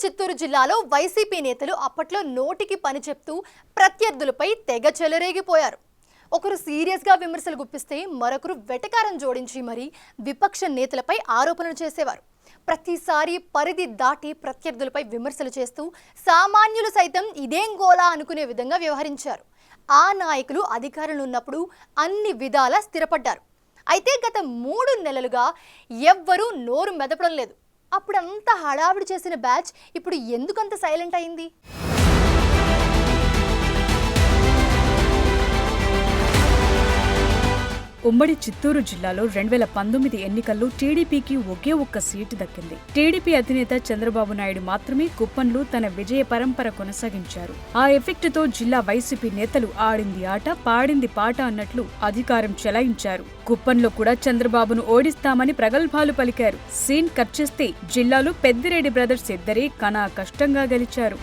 చిత్తూరు జిల్లాలో వైసీపీ నేతలు అప్పట్లో నోటికి పని చెప్తూ ప్రత్యర్థులపై తెగ చెలరేగిపోయారు. ఒకరు సీరియస్గా విమర్శలు గుప్పిస్తే మరొకరు వెటకారం జోడించి మరి విపక్ష నేతలపై ఆరోపణలు చేసేవారు. ప్రతిసారి పరిధి దాటి ప్రత్యర్థులపై విమర్శలు చేస్తూ సామాన్యులు సైతం ఇదేం గోలా అనుకునే విధంగా వ్యవహరించారు. ఆ నాయకులు అధికారంలో ఉన్నప్పుడు అన్ని విధాలా స్థిరపడ్డారు. అయితే గత 3 నెలలుగా ఎవ్వరూ నోరు మెదపడం లేదు. అప్పుడంతా హడావిడి చేసిన బ్యాచ్ ఇప్పుడు ఎందుకంత సైలెంట్ అయింది? ఉమ్మడి చిత్తూరు జిల్లాలో 2019 ఎన్నికల్లో టీడీపీకి ఒకే ఒక్క సీటు దక్కింది. టీడీపీ అధినేత చంద్రబాబు నాయుడు మాత్రమే కుప్పంలో తన విజయ పరంపర కొనసాగించారు. ఆ ఎఫెక్ట్తో జిల్లా వైసీపీ నేతలు ఆడింది ఆట పాడింది పాట అన్నట్లు అధికారం చెలాయించారు. కుప్పంలో కూడా చంద్రబాబును ఓడిస్తామని ప్రగల్భాలు పలికారు. సీన్ కట్ చేస్తే జిల్లాలో పెద్దిరెడ్డి బ్రదర్స్ ఇద్దరే కనా కష్టంగా గెలిచారు.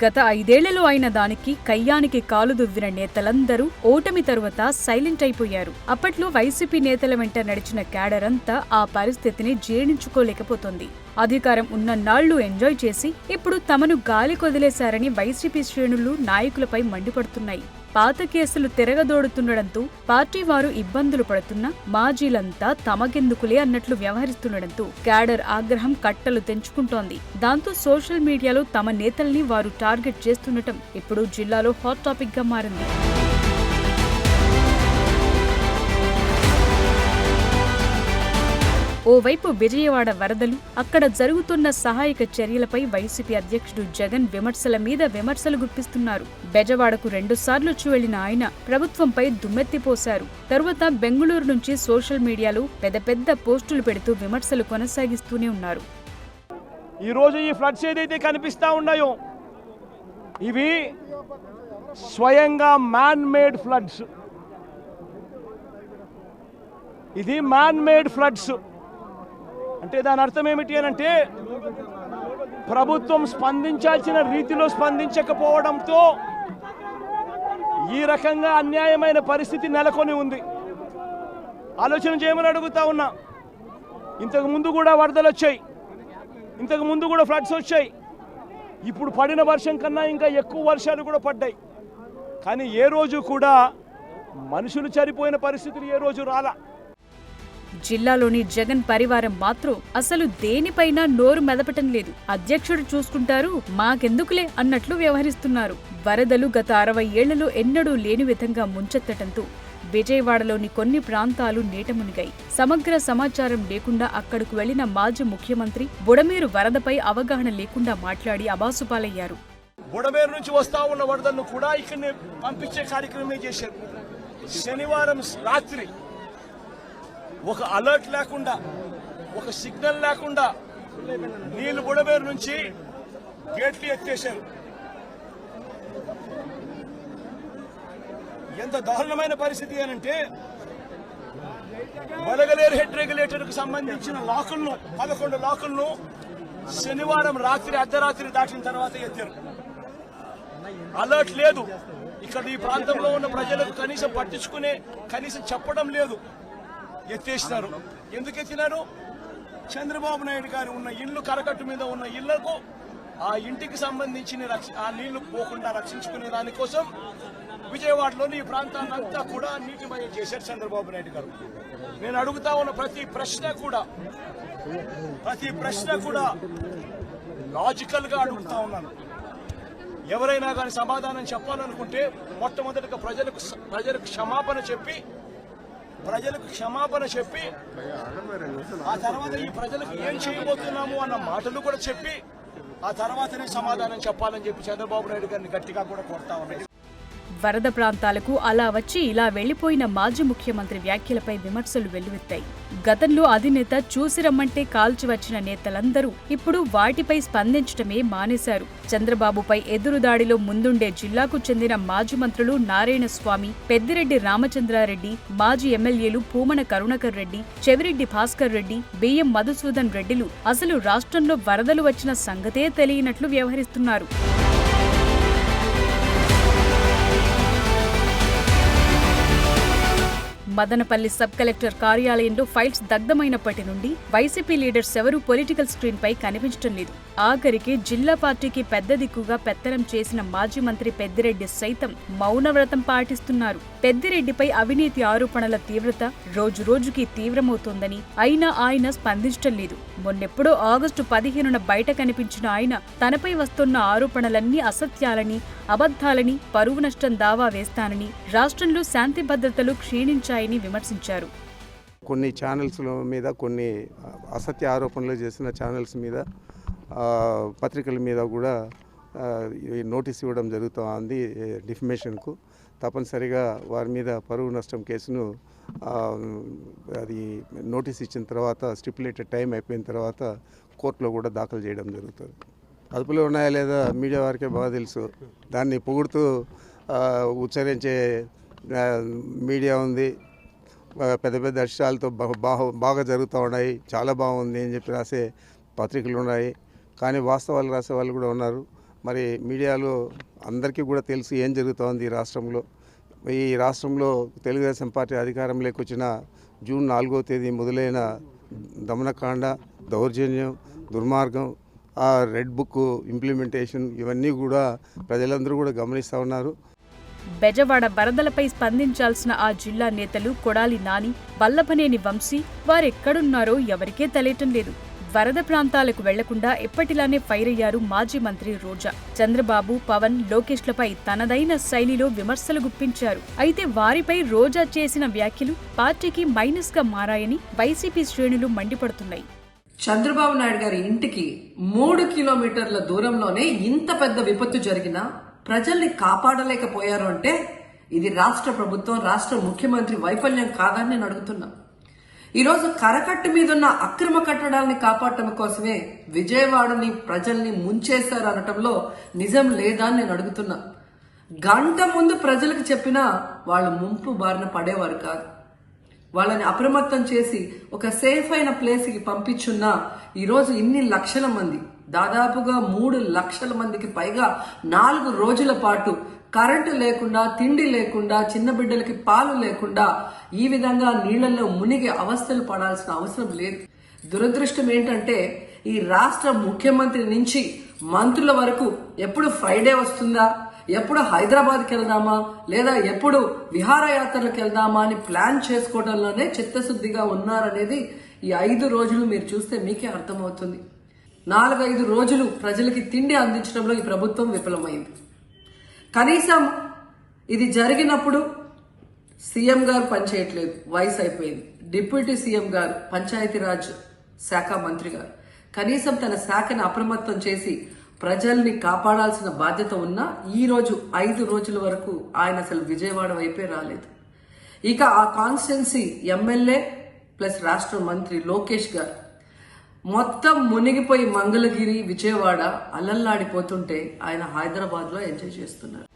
గత 5 ఏళ్లలో అయిన దానికి కయ్యానికి కాలు దువ్విన నేతలందరూ ఓటమి తరువాత సైలెంట్ అయిపోయారు. అప్పట్లో వైసీపీ నేతల వెంట నడిచిన క్యాడర్ అంతా ఆ పరిస్థితిని జీర్ణించుకోలేకపోతోంది. అధికారం ఉన్న నాళ్లు ఎంజాయ్ చేసి ఇప్పుడు తమను గాలి కొదిలేశారని వైసీపీ శ్రేణులు నాయకులపై మండిపడుతున్నాయి. పాత కేసులు తిరగదోడుతుండడంతో పార్టీ వారు ఇబ్బందులు పడుతున్నా మాజీలంతా తమకెందుకులే అన్నట్లు వ్యవహరిస్తుండడంతో క్యాడర్ ఆగ్రహం కట్టలు తెంచుకుంటోంది. దాంతో సోషల్ మీడియాలో తమ నేతల్ని వారు టార్గెట్ చేస్తుండటం ఇప్పుడు జిల్లాలో హాట్ టాపిక్ గా మారింది. ఓవైపు విజయవాడ వరదలు, అక్కడ జరుగుతున్న సహాయక చర్యలపై వైసీపీ అధ్యక్షుడు జగన్ విమర్శల మీద విమర్శలు గుప్పిస్తున్నారు. బెజవాడకు 2 సార్లు వెళ్లిన ఆయన ప్రభుత్వంపై దుమ్మెత్తిపోశారు. తరువాత బెంగళూరు నుంచి సోషల్ మీడియాలో పెద్ద పోస్టులు పెడుతూ విమర్శలు కొనసాగిస్తూనే ఉన్నారు. ఈ రోజు ఈ ఫ్లడ్స్ ఏదైతే కనిపిస్తా ఉన్నాయో ఇవి స్వయంగా మ్యాన్ మేడ్ ఫ్లడ్స్. ఇది మ్యాన్ మేడ్ ఫ్లడ్స్ అంటే దాని అర్థం ఏమిటి అని అంటే ప్రభుత్వం స్పందించాల్సిన రీతిలో స్పందించకపోవడంతో ఈ రకంగా అన్యాయమైన పరిస్థితి నెలకొని ఉంది. ఆలోచన చేయమని అడుగుతా ఉన్నా. ఇంతకు ముందు కూడా వరదలు వచ్చాయి, ఇంతకు ముందు కూడా ఫ్లడ్స్ వచ్చాయి. ఇప్పుడు పడిన వర్షం కన్నా ఇంకా ఎక్కువ వర్షాలు కూడా పడ్డాయి. కానీ ఏ రోజు కూడా మనుషులు చనిపోయిన పరిస్థితులు ఏ రోజు రాలా. జిల్లాలోని జగన్ పరివారం మాత్రం అసలు దేనిపైనా నోరు మెదపటం లేదు. అధ్యక్షుడు చూసుకుంటారు, మాకెందుకులే అన్నట్లు వ్యవహరిస్తున్నారు. వరదలు గత 60 ఏళ్లలో ఎన్నడూ లేని విధంగా ముంచెత్తటంతో విజయవాడలోని కొన్ని ప్రాంతాలు నీట మునిగాయి. సమగ్ర సమాచారం లేకుండా అక్కడకు వెళ్లిన మాజీ ముఖ్యమంత్రి బుడమేరు వరదపై అవగాహన లేకుండా మాట్లాడి అబాసుపాలయ్యారు. బుడమేరు నుంచి వస్తా ఉన్న వరదలను కూడా ఇక్కడనే పంపించే కార్యక్రమమే చేశారు. శనివారం రాత్రి ఒక అలర్ట్ లేకుండా, ఒక సిగ్నల్ లేకుండా నీళ్లు బుడమేరు నుంచి గేట్లు ఎత్తేశారు. ఎంత దారుణమైన పరిస్థితి అనంటే వలగలేరు హెడ్ రెగ్యులేటర్కు సంబంధించిన లాకులను 11 లాకులను శనివారం రాత్రి అర్ధరాత్రి దాటిన తర్వాత ఎత్తారు. అలర్ట్ లేదు. ఇక్కడ ఈ ప్రాంతంలో ఉన్న ప్రజలకు కనీసం చెప్పడం లేదు. ఎత్తేసినారు. ఎందుకు ఎత్తినారు? చంద్రబాబు నాయుడు గారు ఉన్న ఇల్లు, కరకట్టు మీద ఉన్న ఇళ్లకు ఆ ఇంటికి సంబంధించిన ఆ నీళ్లు పోకుండా రక్షించుకునే దానికోసం విజయవాడలోని ఈ ప్రాంతాన్నంతా కూడా నీటిమయం చేశారు చంద్రబాబు నాయుడు గారు. నేను అడుగుతా ఉన్న ప్రతి ప్రశ్న కూడా లాజికల్ గా అడుగుతా ఉన్నాను. ఎవరైనా కానీ సమాధానం చెప్పాలనుకుంటే మొట్టమొదటిగా ప్రజలకు క్షమాపణ చెప్పి ఆ తర్వాత ఈ ప్రజలకు ఏం చేయబోతున్నాము అన్న మాటలు కూడా చెప్పి ఆ తర్వాతనే సమాధానం చెప్పాలని చెప్పి చంద్రబాబు నాయుడు గారిని గట్టిగా కూడా కోరుతా ఉన్నాడు. వరద ప్రాంతాలకు అలా వచ్చి ఇలా వెళ్లిపోయిన మాజీ ముఖ్యమంత్రి వ్యాఖ్యలపై విమర్శలు వెల్లువెత్తాయి. గతంలో అధినేత చూసి రమ్మంటే కాల్చి వచ్చిన నేతలందరూ ఇప్పుడు వాటిపై స్పందించటమే మానేశారు. చంద్రబాబుపై ఎదురుదాడిలో ముందుండే జిల్లాకు చెందిన మాజీ మంత్రులు నారాయణ స్వామి, పెద్దిరెడ్డి రామచంద్రారెడ్డి, మాజీ ఎమ్మెల్యేలు పూమన కరుణాకర్ రెడ్డి, చెవిరెడ్డి భాస్కర్ రెడ్డి, బియ్యం మధుసూదన్ రెడ్డిలు అసలు రాష్ట్రంలో వరదలు వచ్చిన సంగతే తెలియనట్లు వ్యవహరిస్తున్నారు. మదనపల్లి సబ్ కలెక్టర్ కార్యాలయంలో ఫైల్స్ దగ్ధమైనప్పటి నుండి వైసీపీ లీడర్స్ ఎవరూ పొలిటికల్ స్క్రీన్ పై కనిపించడం లేదు. ఆఖరికి జిల్లా పార్టీకి పెద్ద దిక్కుగా పెత్తనం చేసిన మాజీ మంత్రి పెద్దిరెడ్డి సైతం మౌనవ్రతం పాటిస్తున్నారు. పెద్దిరెడ్డిపై అవినీతి ఆరోపణల తీవ్రత రోజురోజుకి తీవ్రమవుతోందని అయినా ఆయన స్పందించడం లేదు. మొన్నెప్పుడో ఆగస్టు 15న బయట కనిపించిన ఆయన తనపై వస్తున్న ఆరోపణలన్నీ అసత్యాలని, అబద్ధాలని, పరువు నష్టం దావా వేస్తానని, రాష్ట్రంలో శాంతి భద్రతలు క్షీణించాయని విమర్శించారు. కొన్ని ఛానల్స్ల మీద, కొన్ని అసత్య ఆరోపణలు చేసిన ఛానల్స్ మీద, పత్రికల మీద కూడా నోటీస్ ఇవ్వడం జరుగుతుంది డిఫమేషన్కు. తప్పనిసరిగా వారి మీద పరువు నష్టం కేసును అది నోటీస్ ఇచ్చిన తర్వాత, స్టిపులేటెడ్ టైం అయిపోయిన తర్వాత కోర్టులో కూడా దాఖలు చేయడం జరుగుతుంది. అదుపులో ఉన్నాయా లేదా మీడియా వారికే బాగా తెలుసు. దాన్ని పొగుడుతూ ఉచ్చరించే మీడియా ఉంది, పెద్ద పెద్ద అక్షరాలతో బాగా జరుగుతూ ఉన్నాయి, చాలా బాగుంది అని చెప్పి రాసే పత్రికలు ఉన్నాయి. కానీ వాస్తవాలు రాసే వాళ్ళు కూడా ఉన్నారు. మరి మీడియాలో అందరికీ కూడా తెలుసు ఏం జరుగుతోంది ఈ రాష్ట్రంలో. ఈ రాష్ట్రంలో తెలుగుదేశం పార్టీ అధికారంలోకి వచ్చిన జూన్ 4వ తేదీ మొదలైన దమనకాండ, దౌర్జన్యం, దుర్మార్గం, ఆ రెడ్ బుక్ ఇంప్లిమెంటేషన్, ఇవన్నీ కూడా ప్రజలందరూ కూడా గమనిస్తూ ఉన్నారు. బెజవాడ వరదలపై స్పందించాల్సిన ఆ జిల్లా నేతలు కొడాలి నాని, వల్లభనేని వంశీ వారెక్కడున్నారో ఎవరికే తెలియటం లేదు. వరద ప్రాంతాలకు వెళ్లకుండా ఎప్పటిలానే ఫైర్ అయ్యారు మాజీ మంత్రి రోజా. చంద్రబాబు, పవన్, లోకేష్లపై తనదైన శైలిలో విమర్శలు గుప్పించారు. అయితే వారిపై రోజా చేసిన వ్యాఖ్యలు పార్టీకి మైనస్ గా మారాయని వైసీపీ శ్రేణులు మండిపడుతున్నాయి. చంద్రబాబు నాయుడు గారి ఇంటికి 3 కిలోమీటర్ల దూరంలోనే ఇంత పెద్ద విపత్తు జరిగినా ప్రజల్ని కాపాడలేకపోయారు అంటే ఇది రాష్ట్ర ప్రభుత్వం, రాష్ట్ర ముఖ్యమంత్రి వైఫల్యం కాదని నేను అడుగుతున్నా. ఈరోజు కరకట్టు మీదున్న అక్రమ కట్టడాల్ని కాపాడటం కోసమే విజయవాడని ప్రజల్ని ముంచేశారు అనటంలో నిజం లేదా అని నేను అడుగుతున్నా. గంట ముందు ప్రజలకు చెప్పినా వాళ్ళు ముంపు బారిన పడేవారు కాదు. వాళ్ళని అప్రమత్తం చేసి ఒక సేఫ్ అయిన ప్లేస్కి పంపించున్నా ఈరోజు ఇన్ని లక్షల మంది, దాదాపుగా 3 లక్షల మందికి పైగా 4 రోజుల పాటు కరెంటు లేకుండా, తిండి లేకుండా, చిన్న బిడ్డలకి పాలు లేకుండా ఈ విధంగా నీళ్లలో మునిగి అవస్థలు పడాల్సిన అవసరం లేదు. దురదృష్టం ఏంటంటే ఈ రాష్ట్ర ముఖ్యమంత్రి నుంచి మంత్రుల వరకు ఎప్పుడు ఫ్రైడే వస్తుందా, ఎప్పుడు హైదరాబాద్కి వెళ్దామా, లేదా ఎప్పుడు విహారయాత్రలకు వెళ్దామా అని ప్లాన్ చేసుకోవడంలోనే చిత్తశుద్ధిగా ఉన్నారనేది ఈ 5 రోజులు మీరు చూస్తే మీకే అర్థమవుతుంది. 4-5 రోజులు ప్రజలకి తిండి అందించడంలో ఈ ప్రభుత్వం విఫలమైంది. కనీసం ఇది జరిగినప్పుడు సీఎం గారు పనిచేయట్లేదు, వయసు అయిపోయింది. డిప్యూటీ సీఎం గారు, పంచాయతీరాజ్ శాఖ మంత్రి గారు కనీసం తన శాఖను అప్రమత్తం చేసి ప్రజల్ని కాపాడాల్సిన బాధ్యత ఉన్నా ఈ రోజు 5 రోజుల వరకు ఆయన అసలు విజయవాడ వైపే రాలేదు. ఇక ఆ కాన్స్టిట్యున్సీ ఎమ్మెల్యే ప్లస్ రాష్ట్ర మంత్రి లోకేష్ గారు మొత్తం మునిగిపోయి మంగళగిరి, విజయవాడ అల్లల్లాడిపోతుంటే ఆయన హైదరాబాద్ లో ఎంజాయ్ చేస్తున్నారు.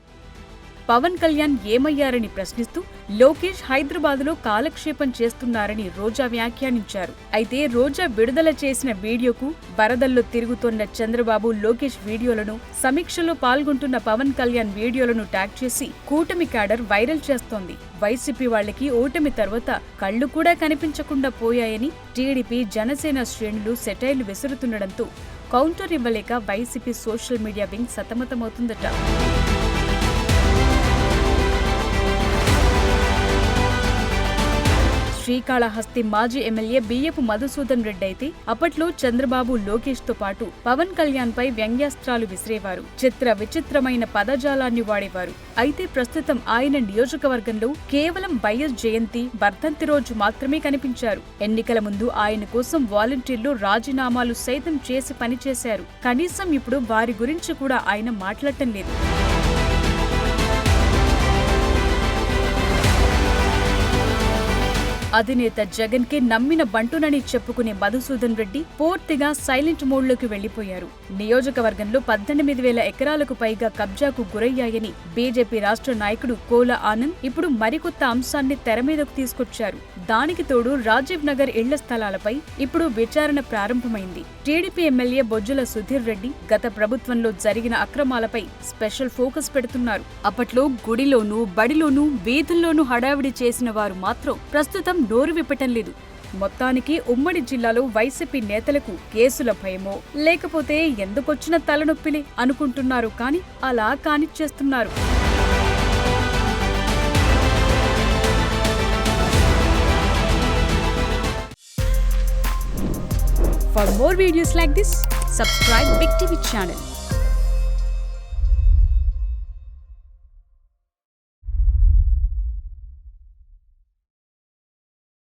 పవన్ కళ్యాణ్ ఏమయ్యారని ప్రశ్నిస్తూ లోకేష్ హైదరాబాద్లో కాలక్షేపం చేస్తున్నారని రోజా వ్యాఖ్యానించారు. అయితే రోజా విడుదల చేసిన వీడియోకు వరదల్లో తిరుగుతోన్న చంద్రబాబు, లోకేష్ వీడియోలను, సమీక్షలో పాల్గొంటున్న పవన్ కళ్యాణ్ వీడియోలను ట్యాగ్ చేసి కూటమి క్యాడర్ వైరల్ చేస్తోంది. వైసీపీ వాళ్లకి ఓటమి తర్వాత కళ్లు కూడా కనిపించకుండా పోయాయని టీడీపీ, జనసేన శ్రేణులు సెటైర్లు విసురుతుండటంతో కౌంటర్ ఇవ్వలేక వైసీపీ సోషల్ మీడియా వింగ్ సతమతమవుతుందట. శ్రీకాళహస్తి మాజీ ఎమ్మెల్యే బియ్యపు మధుసూదన్ రెడ్డి అయితే అప్పట్లో చంద్రబాబు, లోకేష్ తో పాటు పవన్ కళ్యాణ్ పై వ్యంగ్యాస్త్రాలు విసిరేవారు, చిత్ర విచిత్రమైన పదజాలాన్ని వాడేవారు. అయితే ప్రస్తుతం ఆయన నియోజకవర్గంలో కేవలం వైఎస్ జయంతి, వర్ధంతి రోజు మాత్రమే కనిపించారు. ఎన్నికల ముందు ఆయన కోసం వాలంటీర్లు రాజీనామాలు సైతం చేసి పనిచేశారు. కనీసం ఇప్పుడు వారి గురించి కూడా ఆయన మాట్లాడటం లేదు. అధినేత జగన్ కి నమ్మిన బంటునని చెప్పుకునే మధుసూదన్ రెడ్డి పూర్తిగా సైలెంట్ మోడ్లోకి వెళ్లిపోయారు. నియోజకవర్గంలో 18,000 ఎకరాలకు పైగా కబ్జాకు గురయ్యాయని బీజేపీ రాష్ట్ర నాయకుడు కోల ఆనంద్ ఇప్పుడు మరికొత్త అంశాన్ని తెర మీదకు తీసుకొచ్చారు. దానికి తోడు రాజీవ్ నగర్ ఇళ్ల స్థలాలపై ఇప్పుడు విచారణ ప్రారంభమైంది. టీడీపీ ఎమ్మెల్యే బొజ్జుల సుధీర్ రెడ్డి గత ప్రభుత్వంలో జరిగిన అక్రమాలపై స్పెషల్ ఫోకస్ పెడుతున్నారు. అప్పట్లో గుడిలోనూ బడిలోనూ వీధుల్లోనూ హడావిడి చేసిన వారు మాత్రం ప్రస్తుతం నోరు విప్పటం లేదు. మొత్తానికి ఉమ్మడి జిల్లాలో వైసీపీ నేతలకు కేసుల భయమో లేకపోతే ఎందుకొచ్చిన తలనొప్పిలే అనుకుంటున్నారు, కానీ అలా కానిచ్చేస్తున్నారు. For more videos like this, subscribe Big TV channel.